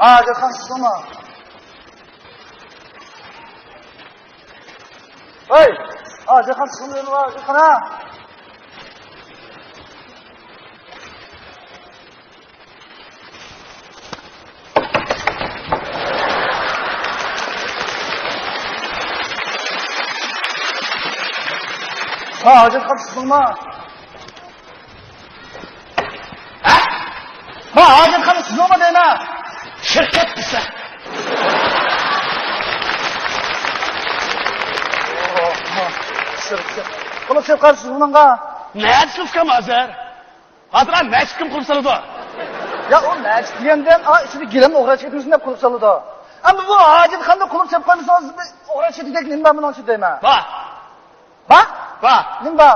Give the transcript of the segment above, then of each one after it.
Hacetxan sizmi? Hey, Hacetxan sizmi? Hacetxan ha? Hacetxan sizmi? Hacetxan sizmi deyman? Şirket bize. Qilib sepqarsiz bunga. Nechta kim hozir? Hozir nechta kim qilib soladi? Ya o nechta degandan, ichida gilam o'g'rach ketmisin deb qilib soladi. Ammo bu Hojatxonni qilib sepqarsiz, o'g'rach ketidek nima bilan shu deyman. Va? Nima?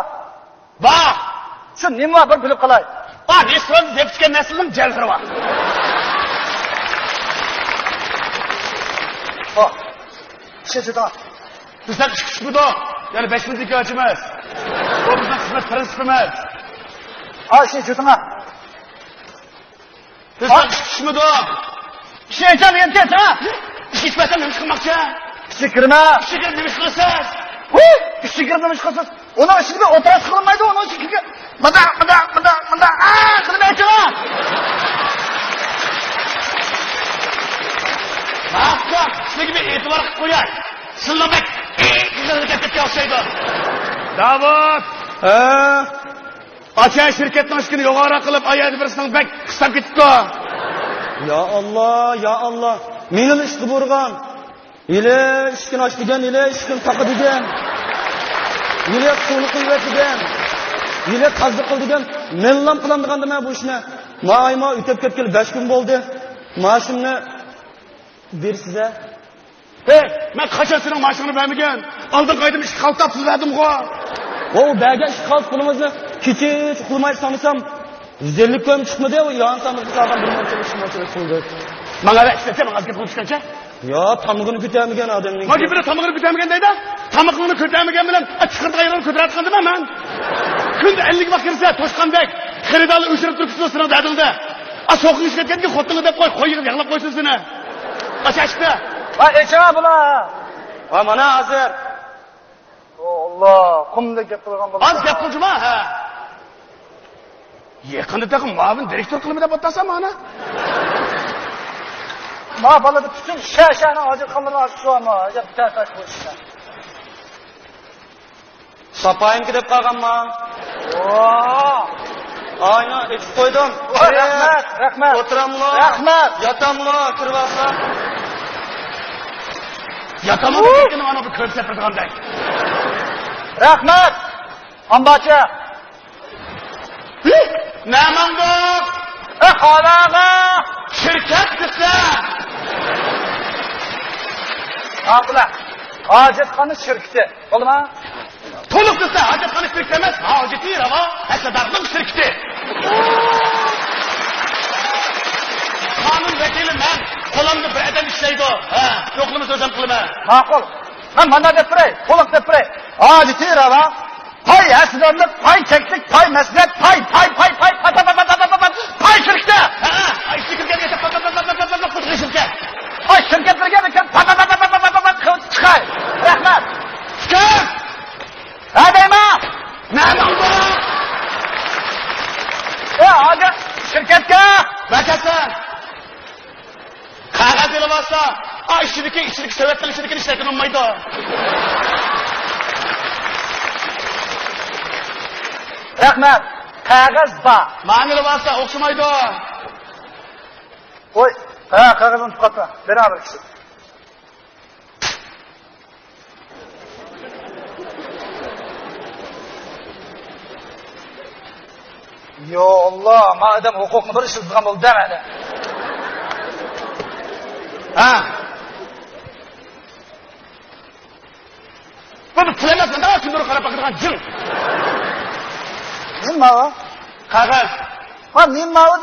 Va. Shu nima bir bilib qolay. Restoran deb chiqqan narsaning jalg'iri bor. Şeçeden. Bizden çıkış bu da. Yani 5 minutlik ölçümüz. O bizden hizmet prensipimiz. Şeçeden. Bizden çıkış bu da. Şeçeden yetket ha. İçmezsen demiş kılmakçı. Şikirme. Şikir demiş kılsız. Şikir demiş kılsız. Onun içinde oturas kılmaydı onun şikir. Mıda. Kılım etçene. Bak, size gibi itibar koyar. Sıllamak, güzel hareket yapsaydı. Davut. Açan şirketin aşkını yukarı kılıp ayağı birisinin bek kısap gitti. Ya Allah. Menin işki burgan. İle işkin aç degen, ile işkin takı degen. İle sulu kıyvet degen. İle kazdık kıl degen. Menlam kılandıgandı men bu işine. Ayma ütep ketkel 5 gün boldu. Maaşımını bir size. Ben kaçan senin maaşını vermegen. Aldın kaydım işi kaltapsız verdim ko. O bergen işi kalk pulumuzu hiç kılmayı sanırsam 150 koyum çıkmadı ya o yağın sanırsa sağdan bir maçı kıldı. Bana ver istesem az git çıkınca. Ya tamıgını kütemegen adamın. Hadi biri tamıgını kütemegen deydi. Tamıgını kütemegen bilen çıkırdı ayırın kütüratkandı mı hemen? Günde 50 bak girse toşkan bek. Keridalı üşürüp türküsüne sınavda edildi. Soğuk işletken ki xotunu deyip koy yağlap koysun seni. Kaç açtı? Eçene bula. Mana hazır. Allah, kumda gep qilgan bo'ladi. Az gap qilma, ha. Yaqinda muavin direktor qilib deb o'tasam ana. Ma balada bütün shashani Hojatxonlarni ochib qo'yma, ajab tash qo'yishsa. Sapayım gidip kalganma. Aynen, içip koydum. Rahmat. Oturamla. Rahmat. Yatamla, kırvasla. Yatamla bekledim ana bu köp sepirdiğimden. Rahmat. Ambacha. Ne mango? Xolaga. Şirket kısa. Abla. Hojatxonni şirketi. Bo'lma? To'liq kısa. Hojatxonni şirketi emas. Hojati ravo. Hasadarning şirketi. Qonun vakili men. Qo'limda bir adam ishlaydi. Yo'qligimiz o'zim qilaman. Ma'qul. Men mana deb turay, to'liq deb turay. Hojati ravo. Pay hasadarlik, pay cheklik, pay maslahat, pay şirketi. Ay şirketga şirket. Ay şirketlarga ekan chiqay. Rahmat. Chiq. Adayma. Ne mango? Hozir shirkatga Bakasan. Qog'oz ilibasa, ishchilik sovet qilishlikni ishlatib olmaydi. Rahmat. Qog'oz bor. Ma'ni ilibasa o'xshamaydi. Qo'y. Qog'ozini tutqatma. Beraver kishi. Yo Allah, madem huquqni bir ishlatgan bo'ldi demadi. Bunu tilemesin daha kimdir o kara bakırgan cın. Nima o? Qog'oz. Nima o?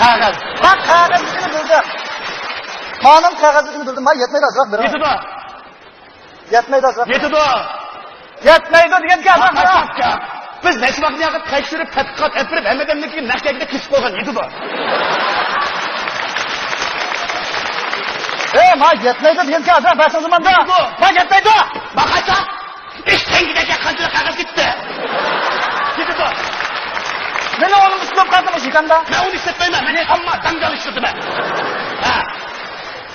Qog'oz. Bak qog'ozini bildim. Qonun qog'ozini bildim. Men yetmaydi azroq beraman. Yetidi. Yetmaydi azroq. Yetmaydi degan gap. Biz necha vaqtga yaqin tekshirib, tadqiqot etib, hammadan keyin naqdga kesib qo'ygan yetidi. Ma yetmaydi degan adam bas o zaman da. Ma yetmaydi. Bakaysa, işten gidecek kancılı kağıt gitti. Gitti bu. Meni onun üstüne kaldım şikanda. Ben onu hissetmeyim. Beni amma dangal işledim ben. Ha.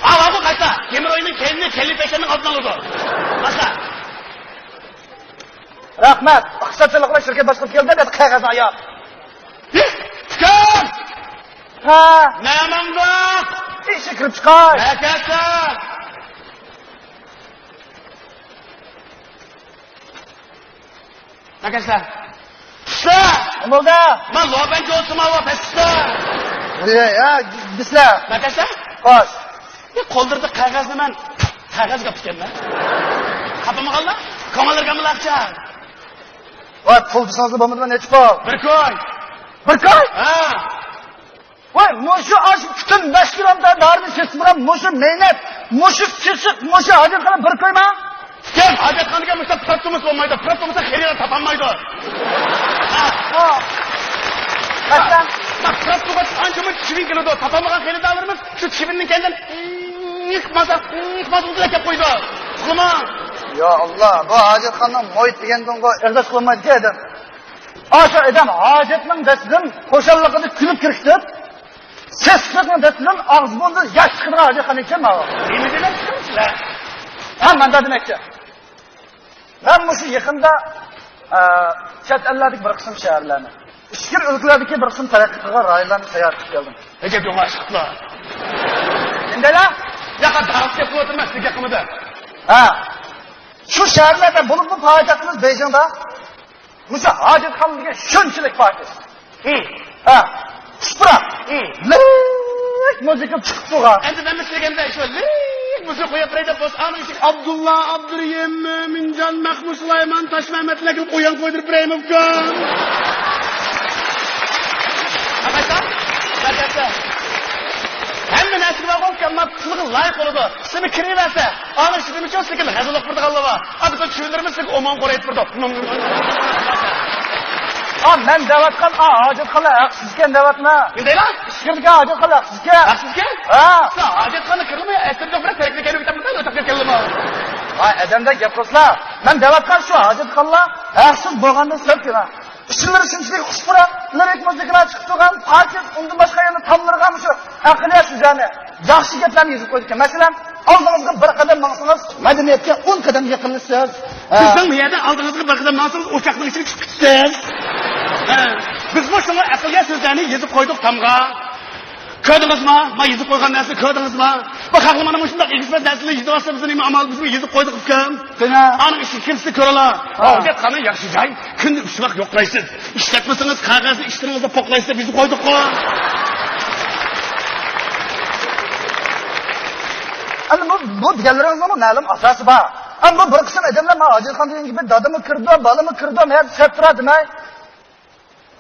Al bu kaysa. Demir oyunun kendini kelli peşenin altına aldı. Kaysa. Rahmat. Iqtisodchiliklar shirkat boshqarib keldi deb qog'oz oyoq. Çıkar! Ha, Ne manda? ishi kirib chiqay. Ne kaysa? Ne kaysa? Pişla! Nima bo'ldi? Ben lobenci olsun ama pişla! Ya, bizlar. Ne kaysa? Xo'sh. Qo'ldirdi qog'ozni men qog'ozga pishganman. Xapami qoldi? Komalarga milaqcha. Voy, pul desangizlar bo'lmadimi necha pul? Bir koy. Bir koy? Ha. Voy, mushu osh butun mashkuramda dorini sesib bilan mushu mehnat, mushu chichiq, mushu hojat qilib bir koyma? Kim hojatxonaga bo'lsa protomus olmaydi, protomusga xaridor topolmaydi. Ha. Qachon? Bak protomus anchamun chivin keladi, topolmagan xaridorlarimiz shu chivinning kendan yıkmasa kelib qo'ydi. Qilma. Ya Allah, bu hojatxonaning mo'yit degandan qo'y erdash qilmaydi edim. O'sha odam hojatning dasidan qo'shalligini kulib kirishib, sesliqning dasidan og'iz bo'ldi, yosh chiqirgan hojatxona ekanmi? Nima deyapsizlar? Ha, manda demoqchi. Men shu yaqinda chet ellardagi bir qism shaharlarni, ichki o'lkalardagi bir qism taraqqi qilgan rayonlarni sayohat qilib keldim. Nega yo'qlashiblar? Endi Yaqa darsga qo'ytirmas nega qilmadi? ha. Shu shaharlarda bo'lib bu hojatimiz Beijingda. Musa hojatxonaga shunchalik foyda. Ha. Xushpurak. Lik muzika chiqib turgan. Endi nima qilganda shu muzika qo'yib berayda bo's ana ishik Abdulla Abduriyim Minjan Mahmud Sulaymon Toshmamatlarga qo'yan qo'ydirib beraymikan. Akasa. Hamma narsaga bo'lgan maqsadga loyiq bo'ladi. Seni kiraversa, ana shu nima uchun sekin hazillik qildiganlar. Adda tushundirmisiz omon qo'rayib turdi. Men davatgan hojatxona haqsizkan davatma. Nima? Ishkirga hojatxona haqsizkan. Haqsizkan? Ha. Hojatxona kirmay, asirga bir texnika bitamdan o'tib keldimi? Ha, adamda gap qilslar. Men davatgan shu hojatxonalar haqsiz bo'lgandan sababkina. Ishlar shunchalik xushpurak, lirik muzikalar chiqib turgan, parcha undan boshqa yana tamlirgan shu aqliyat suzani. Yaxshi gaplarni yozib qo'ydik. Masalan, oldingizga bir qadam maqsangiz, madaniyatga 10 qadam yaqinlashasiz. Sizning bu yerda oldingizga bir qadam maqsangiz, o'choqning ichiga chiqib ketasiz. Biz bu shunga aqlga so'zlarni yozib qo'ydik tamga. Ko'rdingizmi? Men yozib qo'ygan narsa ko'rdingizmi? Bu haqda mana shunday egizmas narsalar yozib olsa bizning amal bizni yozib qo'ydik ukan. Ana ishi kimsi ko'ralar. Hozir qani yaxshi joy. Kunda 3 vaqt yo'qlaysiz. Ishlatmasangiz qog'ozni ishtiringizda poqlaysiz bizni qo'ydik-ku. Ana bu deganlaringizning ma'lum asosi bor. Ammo bir qism odamlar men hojatxona degan gibi dadimni kirdi, balami kirdi, men sep turadi demay.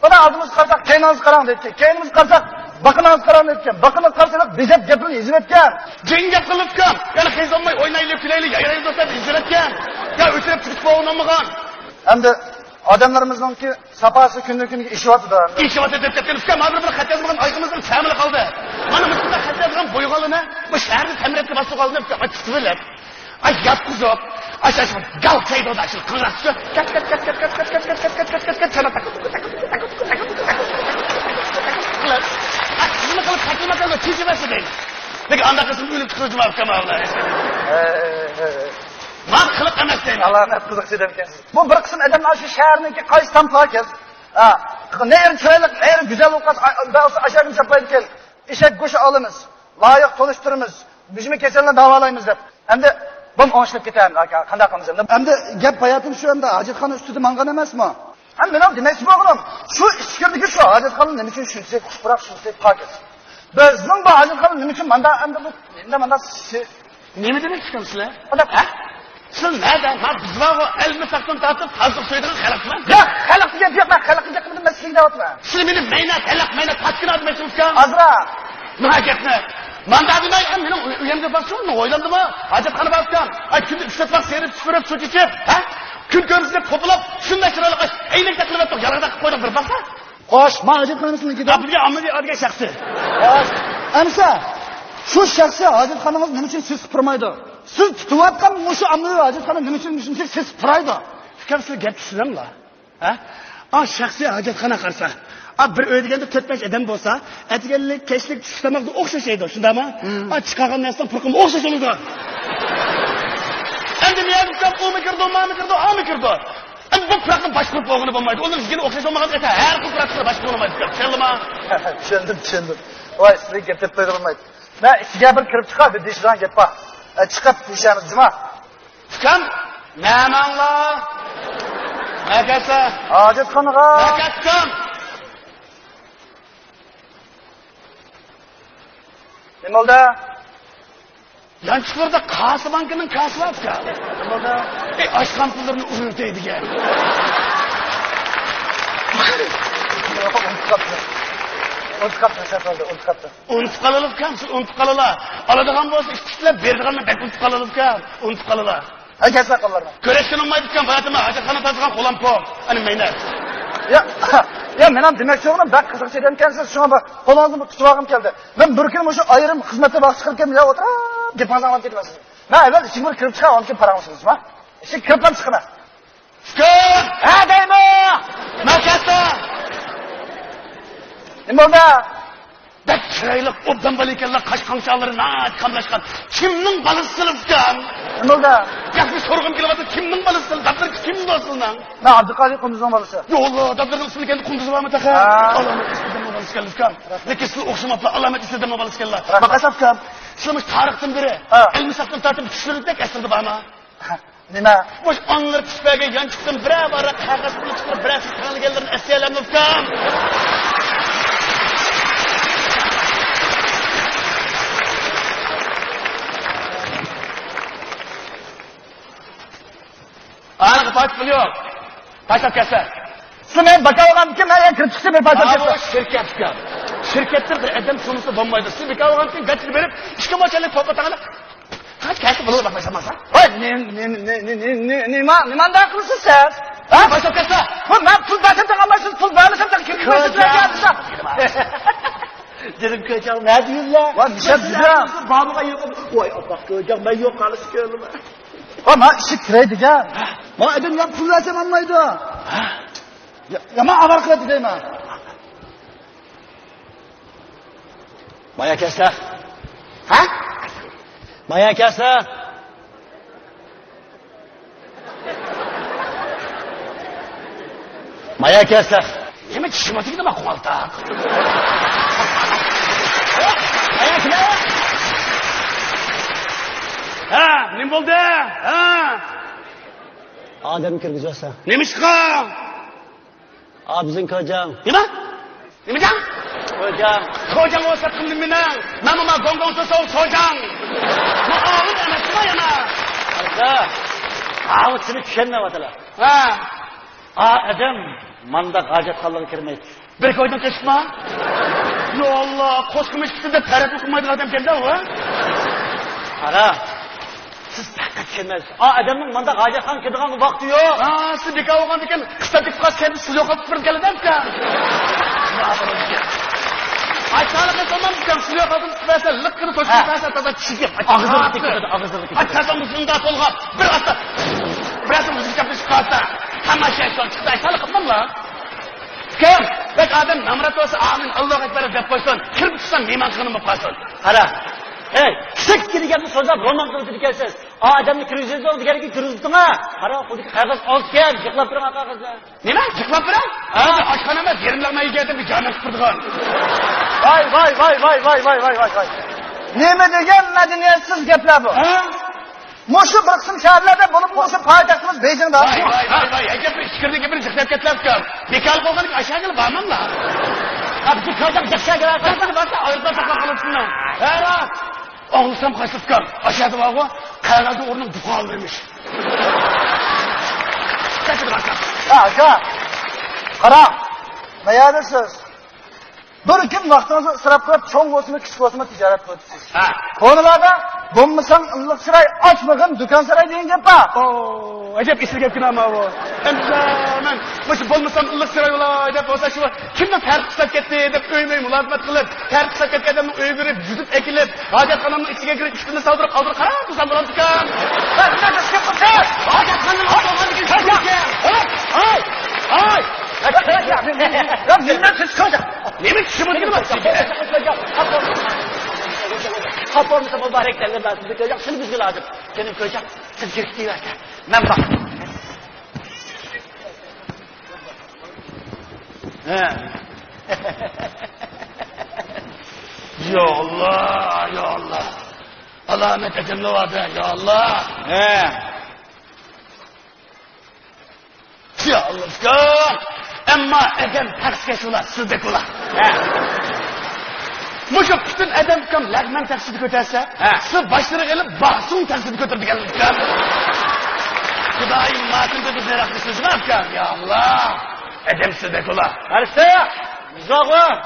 Bana aldığımız qarsak, keynimiz qarang deydi. Keynimiz qarsak, bakınımız qarang deydi. Bakınımız qarsak, bizep gapini yezib etgan. Jeng gap qilibkan. Yana qiz olmay o'ynaylik, kulaylik, yayraylik deb yezib etgan. Ya o'tirib chiqib bo'lmagan. Endi odamlarimizning safasi kundan-kunga ishyapti-da. Ishyapti deb ketgan. Hozir bir xat yozmagan oyg'imizning shamili qoldi. Mana bunday xat yozgan bo'yg'alini bu shaharni ta'mirlatga bosib qoldi deb aytibdilar. Ay yapqizib, aşağı gal saydı da şu kırası. Kat sana takı. Bunu kalıp takılma kalma çizmesi değil. Peki anda kısım ülüp kırıcı var kamarla. Mat kılıp emesin. Allah'ın hep kızık edemken. Bu bir kısım adamlar şu şehirninki qaysi tam fakir. Ha, ne yer çaylık, ne yer güzel olmaz. Aşağı çaplayıp gel. İşek go'sht olamiz. Loyiq tonishtiramiz. Bizmi kasallarni davolaymiz deb. Endi bom oshib ketamiz aka, qanday qilamiz endi? Endi gap hayotim shu endi hojatxona ustida mangan emasmi? Ham men ham demoqchi bo'lganim, shu ichkirdagi shu hojatxona nima uchun shunchalik xushpurak, shunchalik pokis? Bizning bu hojatxona nima uchun manda endi bu manda nima demoqchi chiqamsizlar? Ha? Siz nerede? Ben bizvağ elmi takdim tartıp hazır söyledim xalqman. Ya xalq degan yo'q, men xalq degan qildim, men sizga deyapman. Siz meni mehnat, mehnat tatkın adımıyorsunuzkan. Azra. Nima gapni? Manda demay, mening uyimga borsam, o'ylandimmi? Hojatxona borgan. Ay kunda 3-4 vaqt serib, supurib, suv ichib, ha? Kun ko'rimizga qo'pilib, shunday chiroyli qish, aynak taklif etdik, yalag'da qilib qo'ydim bir baqsa. Qo'sh, men hojatxonasinikida. Bizga ommaviy odga shaxsi. Xo'sh. Amsa. Şu shaxsiy hojatxonangiz nima uchun siz supurmaydi? Siz tutayotgan mushu ommaviy hojatxona nima uchun siz supuraydi? Ukam siz gap tushunamla? Ha? Shaxsiy hojatxona qarsa. Bir o'yganda 4-5 odam bo'lsa, atganlik, kechlik, tushlik tamoqda o'xshashaydi, shundaymi? Chiqargan narsadan purqim o'xshashaydi. Endi men ukam o'mi kirdi, ma'mi kirdi, ami kirdi. Endi bu puraqni boshqarib qo'ygani bo'lmaydi. Ular bizga o'xshash bo'lmagan esa, har bir puraqni boshqarib bo'lmaydi. Tushundingmi? Tushundim. Voy, sizga gap deb qo'ydirmaydi. Men ichiga bir kirib chiqadi, deyishdan gap bor. Chiqib deyishamiz, nima? Ukam, na'manlar. Makasa. Hojatxonaga. Makasam. Nima bo'ldi? Yanchiqlarda Qasi bankining kasi bor. Nima bo'ldi? Oshxon pullarini urintiradigan. Unutib qoldi. Unutib qolalar kam, siz unutib qolalar. Oladigan bo'lsa ishlar berdiganni bek unutib qolalar kam, unutib qolalar. Akasa qollarmi? Ko'rishgan olmaydi kam, bayatma hojatxona tozgan qo'lam poq. Ana maylar. Ya men ham demoqchi o'g'lim, bak qiziqchi ekansiz, shunga qo'lingizni tutib olgim keldi. Men bir kun o'sha ayrim xizmatga boqib chiqib ya o'tirib, gapingizdan olib ketasiz. Men avval ichimga kirib chiqib, olib kelib paramsizmi? Ishga kirib ham chiqaman. Chiqib! Ha deymi? Makasa! Nima bo'ldi? Bak chiroyli obdan balikanlar qashqonchalarini qamlashgan. Kimning balasisilib kam? Nima bo'ldi? Gapni so'rg'im kelyapti. Kimning balasisil? Dabdir kim bo'lsin? Men Abduqodir Qunduzning balasi. Yo'q, dabdirning ismi ekan Qunduz bormi taqa? Alomat ismida balasikanlar kam. Lekin siz o'xshamablar, alomat ismida balasikanlar. Maqasab kam. Sizlar tarixdan biri ilmiy safdan tartib tushirdik asrda bormi? Nima? Boş anlar pishpaga yanchiqdan biror qog'oz pul chiqarib biror tanilganlarni asyalamni kam. Ana paç pul yo'q. Paçap kelsa. Sizlar bakaolgan kim men kirib chiqsa men paçap kelsa. Shirkatga. Shirkatda bir adam sunisi bo'lmaydi. Siz bakaolgan kim gachib berib, ishga mochalik to'pataganda qancha kasb bo'lib bakmaysanmasa? Voy, nimanda qilsiz siz? Ha? Paçap kelsa. Men pul basib olmaysiz, pul bermasam da kirib kelsa. Dedim ko'cham, ne deyirlar? Voy, nishab Babuga yo'q. Voy, opak ko'cham, men yo'q qolish keldim. Voy, men ishi kiraydigan. Men adam ham pul versam olmaydi. Ya men avar qiladi deyman. Maya kelsa. Ha? Maya kelsa. Maya kelsa. Nima tushmadik nima qo'ltaq? Maya kelsa. Ha, nima bo'ldi? Ha. Odam kirgizasa. Nima chiqqan? Bizning ko'jam. Nima? Nima jang? Ko'jam. Ko'jam olsa qildim men. Mama gongong so'sov so'jang. Men olim emasman yana. Aka. Seni tushunmayaptilar. Ha. Adam manda hojatxonaga kirmaydi. Bir ko'ydan chiqma. Yo Allah, qo'shqimish deb taraf o'qimaydigan odam keldi u. Qara. Siz faqat tushunmaysiz. Adamning manda hojatxonaga kiradigan vaqti yo'q. Siz beka olgan ekan, qisqa deb qolsa siz yo'qotib turib keladi-ku. Aytsalar tamam ekan, siz yo'qotib tursa liqqini to'shib tasa toza tushib. Og'zini tikadi, og'zini tikadi. Aytsalar shunda to'lg'ab, bir hafta. Birazdan o'zingiz gapish qolsa, hamma shay chiqsa aytsalar qilmamlar. Kim? Bek adam namrat bo'lsa, amin, Alloh akbar deb qo'ysin. Kirib tushsam mehmon qilinib qolsin. Qara. Hey, sik deganni so'zlab roman qilib ekansiz. Odamni kirgizdi deganiga kirgizdingmi? Qara, qo'lga qog'oz olib kel, yiqlab turgan qog'ozni. Nima? Yiqlab turay? Oshxona emas, yerimlarga kelib bir jonim qurdigan. Voy. Nima degan madaniyatsiz gaplar bu? Mushu bir qism shaharlarda bo'lib qolsa, poytaxtimiz Beyjingda. Voy, aka bir fikrdagi bir jiqlab ketyapti. Bekal qo'ygan ashagil bormanmi? Bizni ko'jam jiqshaga qasdi bo'lsa, oyirda saqlab qo'ysinlar. Hara. Oğlusam kaçtıkkan. Aşağıda var o. Kayarlarda oradan bukağı vermiş. Kaçırdı bakalım. Aka. Qara. Nayadırsiz? Bir gün vaxtınızı ısrap qilib, cho'ng bo'lsin, kichik bo'lsin tijorat qilasiz. Ko'nlarda bo'lmasang iliq chiroy ochmag'in do'kon saray degan gap bor. Oo, acayip esir gapkin ama bu. Ben başı bolmasam ılık sıra yola dep olsa şu kimden ter kısap gitti dep öymey mulazimet kılıp ter kısap ketken adamın öy girip yüzüp ekilip hacatxanamın içine girip üstüne saldırıp kaldırıp karar tutsam bulan tukan. Ben ne kısıp kısıp? Hacatxanamın olmadı ki ay. Ya bilmem siz koca. Nemin kışımını bak. Kapormuza mübareklerle ben sizi göreceğim. Şunu biz lazım. Senin göreceğim. Siz geçtiği versen. Ben bak. Ya Allah, ya Allah. Alamet edemli vardı, ya Allah. Ya Allah, emma edem ters geçular, sizdek ular. Muşu bütün edem kam lagman taksidi köterse, siz başları gelip bahsun taksidi kötürdü gelin. Kudayım matında biz meraklı sözü ne yapacağım? Ya Allah, edem sizdek ular. Arısı, Zagı,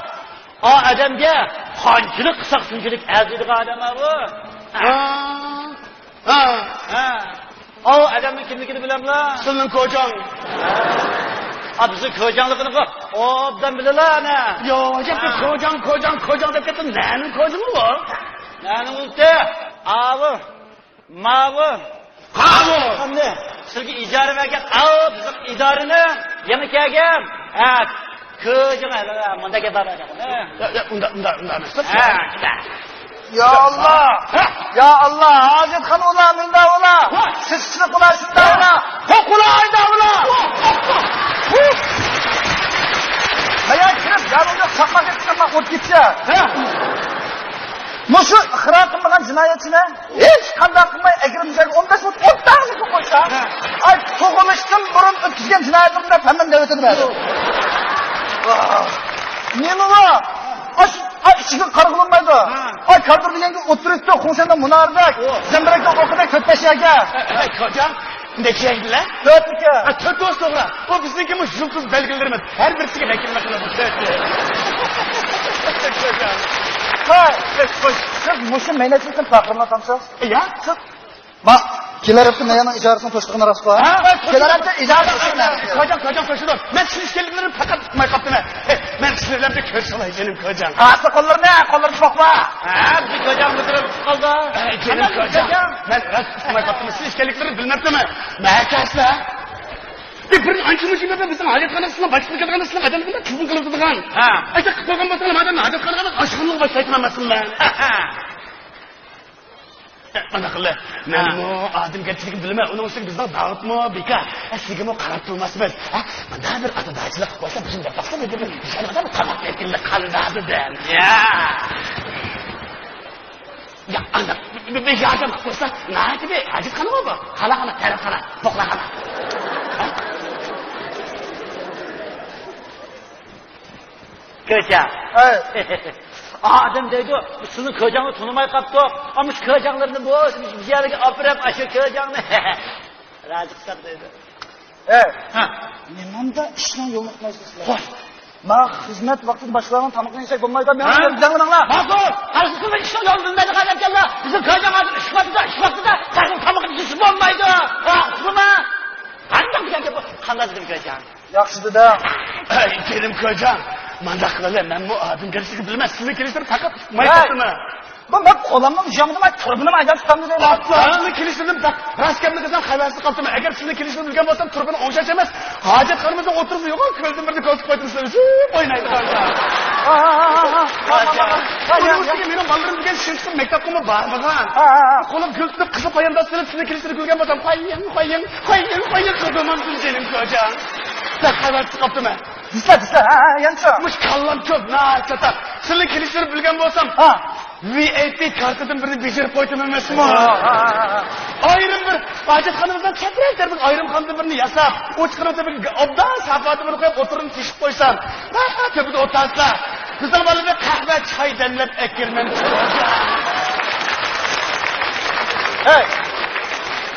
o adamga qanchalik qisaq shunchalik arziydigan odam bu. O adamning kimligini bilamlar? Senin kocan. Bizni ko'janligini obdan bilalar ana. Yo, acaba kocan deb ketdi. Nening kocanı bu? Nening usti? Avi, mavi. Qani? Qanday? Sizga ijara bergan, bizim idorani yana kelgan. Ko'jang hali bunda gaplar Unda. Ya Allah! Ya Allah! Hacetxana ola, minda ola! Sizchilik ola, shunda ola! Qo'qula ayda ola! Maya kirib, yanımda saqma ketgan o't ketsa. Mushu ixro qilmagan jinoyatchini hech qanday qilmay agirimizga 15 minut o'tdan qo'ysa, ay tug'ilishdan burun o'tkazgan jinoyatimda hamma o'tadi. Nima bor? Ay içiga qarg'ilmaydi. Ay kardır deganga o'tiribdi, qo'shanda munardek, zambirakda o'qida ko'ttashaga. Kocan neçeydiler? Dörtlükə. Tört dost sonra. O bizdeki mi yıldız belgelerimiz. Her birisi vekilme kılıbı. Kocan. Hay, siz muşu meynetlikten takımına tanışsınız. Ya? Bak, keler hafta neyanın icarısını toştuğunu rast koyar. Keler hafta icarısını. Kocan koşuyor. Ben siz geldiklerim fakat tutmay kaptım. Ben sinirlerimde körs olay benim kocan. Aslı kolları ne? Kolları çok var. Bir kocam götürüp kaldı. Benim kocan. Ben rast tutmay kaptım. Siz geldiklerim bilmem de mi? Merkezle. Bir ançımıcı gibi bizim hacetxanasına başlık edilganısına adamına çubun kılıp tutgan. Ayta koygan basalım adamın hacetxanasına aşkınlık başlaytmamasın ben. Mana qildi. Men bu odim ketishligini bilmay, uning ustiga bizdan da'vatmi, beka, sizga qarab turmasmiz. Mana bir atodachilik qilib qo'ysa, bizning dafaqsa deb, bizlarga qamoq etildi qandadi den. Ya, ana, bir yardım qilib qo'ysa, nima deb, hajatxona bu? Xalaqana, tarafxona, poqlaqana. Ko'cha. Adam deydi, sizin kocanı tanımay kaptı. Ama şu kocanlarını bozmuş, bir yerine apırıp aşı kocanı. Razı kısar deydi. Nemanda işten yolunu tutmaysınız. Hoş. Ma hizmet vaktinde başkalarının tanıklayacak olmayı da ben bizden bununla. Bakın, karşısında işten yolunu tutmadı kadar. Bizim kocan adı iş vakti da karşısında tanıklayacak olmaydı. Buna. Hangi bir şey bu? Kanladı bir kocan. Yaxşıdı da. Benim kocan. Manda qiladi, men bu odim kelishini bilmas. Sizni kelishtirib faqat mayqatini. Ben qo'limni jamdim, turbini maydab tutamni deyman. Sizni kelishtirdim, raskamligingizdan xabarsiz qoldim. Agar sizni kelishini bilgan bo'lsam, turbini o'ngshach emas, hojatxonamizda o'tirib yo'q, ko'zim birni ko'zib qo'ydim sizlar. O'ynaydi kocan. Mening bolarim degan shunchaki maktabga bormagan. Qo'lim ko'zib qizib poyanda silib sizni kelishtirib bilgan bo'lsam, qo'ying, qildim sening kocan. Sen xabarsiz qoldim. Disla, yancha. Mush kallam ko'p, naqata. Sizni kelishtirib bilgan bo'lsam, VIP kartadan birini bekirib qo'ydim emasmi? Ayrim bir hojatxonamizdan chatirib, ayrim xonada birini yasab, o'chqirib bir obdan safati birini qo'yib o'tirib tishib qo'ysam, ko'pida o'tarsa, bizning bolalar qahva, choy damlab akirman. Hey.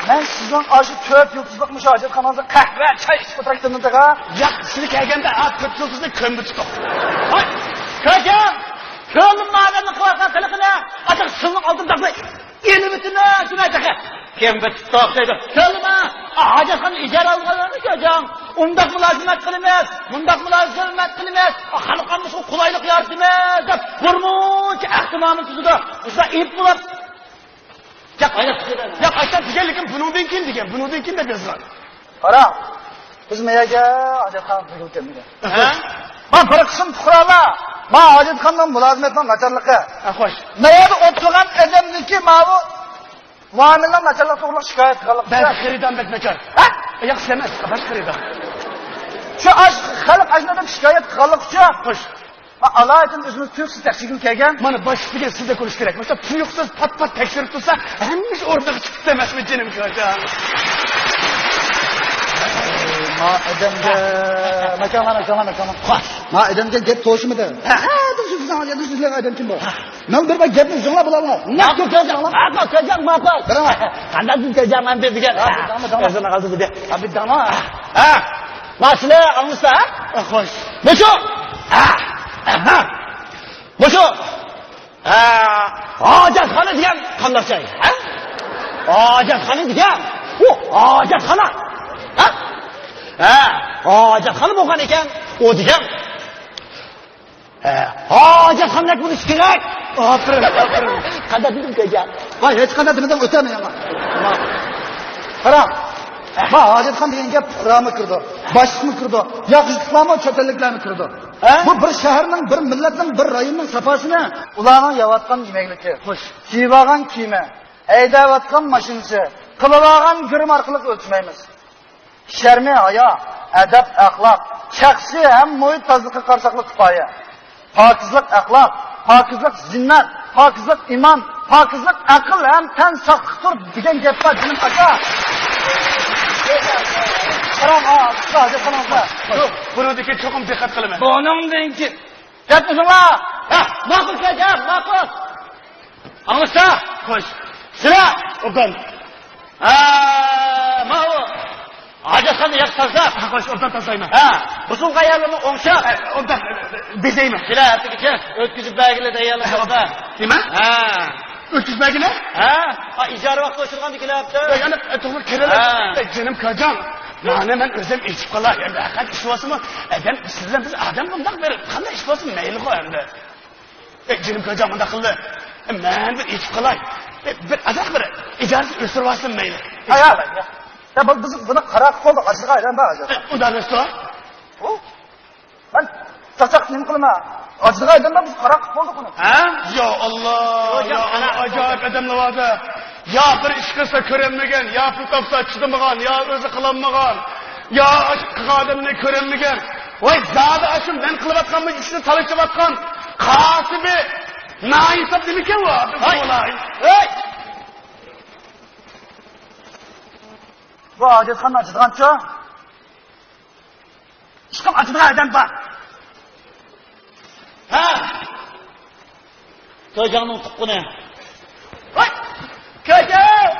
Ben sizden aşı 4 yıldızlık hojatxonamizda qahva, choy ichib o'tirayotgandim da. Ya, sizni kelganda 4 yıldızli ko'mbi tutib. Koca! Ko'nglim ma'nani qo'ygan qilig'ini, atar sizning oldimda Yeni bütünler şuna çakı. Kim bitti toktaydı? Söyleme. Hacetxana icra alganlarını göreceğim. Undak mülazimet kılmaz. Bundak mülazimet kılmaz. Halkın bu kolaylık yaratmaz. Dep vurmuş ihtimamın tuzuda. Usta ip bulup. Ya aytib deganligim buningdan keyin degan. Buningdan keyin deb yozgan. Qara. Biz meyaga hojatxona qilib kelmagan. Ha? Ma bir qism fuqarolar ma hojatxonaning mulozimatning nacharligi. Ha, xo'sh. Mayada o'tirgan odamniki ma bu muomala nacharligi to'g'ri shikoyat qilib. Ben xaridan bek nachar. Ha? Yaxshi emas, baş xaridan. Shu xalq ajnadan shikoyat qilib uchun Xo'sh. alaydan o'zimiz tuyuqsiz tekshirib kelgan. Mana boshligiga sizda ko'rish kerak. Bo'lsa tuyuqsiz pat tekshirib tursa, hamma o'rniga chiqib emasmi jinim ko'cha. Ma odamga makana. Ma odamga gap to'shmidi. Ha, sizlar odam kim bor? Men bir gapni zingla bilaman. Ne ko'rjanglar? Ha, ko'rjang ma'qul. Qarama. Qanday ko'rjangman degan. O'zini qoldi bu de. Abi dama. Ha. Masala anlasa? Xo'sh. Mushu. Ha. Mushu. Hojatxona degan qanday joy? Ha? Hojatxona degan. U hojatxona. Ha? Hojatxona bo'lgan ekan, u degan. Hojatxona bo'lishi kerak. Aferin. Qanday dedim ko'rjang? Ha, hech qanday dinidan o'tamayman. Qara. Ma hojatxona degan gap fuqaromi kirdi? Boshliqmi kirdi? Yo'qliklarmi, cho'talliklarmi kirdi? Bu bir shaharning, bir millatning, bir rayonning safosini ularning yavatgan yemekligi, kiyib kiyimi, haydayotgan mashinasi, qilib olgan girim orqali o'lchmaymiz. Sharmi, hayo, adab, axloq, shaxsiy ham muhit tozaligiga qarshilik kifoya. Pokizlik axloq, pokizlik zinnat, pokizlik iymon, pokizlik aql ham tan sog'liqdir degan gaplar dinim aka. Qarang, hojatxonada. Buningga cho'qim diqqat qilaman. Buningdan keyin. Gapmisinglar? Ha, ma'qul ko'rjang, ma'qul. Anlasa? Xo'sh. Sizlar Obdan. Ma'u. Hojatxona yaxshi tozalab. Xo'sh, obdan tozayman. Busun qayerlarni o'ngshab. Obdan bezayman. Sizlar atkicha o'tkazib belgilab tayyorlashda. Nima? O'tkazmagina? Ijara vaqti o'chirgandikilar. Yana to'g'ri kelalar. Jinim ko'jam. Mana men o'zim eshib qolay. Endi haqiqat ish bo'lsinmi? Adam sizdan biz adam bundoq berib, qanday ish bo'lsin mayli qo'y endi. Jinim ko'jam bundoq qildi. Men bir eshib qolay. Bir azaq bir ijarasi o'stirib olsin mayli. Ya biz buni qarab qoldik, asliga aylanma hozir. Undan resto? Ben taqaq nima qilaman? Asliga aylanma biz qarab qoldik buni. Ya Allah. Ya ana acayip adamlar vardı. Ya bir iş kılsa köremmegan, ya pul topsa çıdamagan, ya özü kılanmagan, ya adamını köremmegan. Vay zadı aşım ben kılıbatkan mı işini çalışıbatkan. Kasibi naisap demişken var. Hey! Bu hojatxona ochilgancha ishqim ochilgan odam bor. Ko'jangning tuqquni. Ko'jang!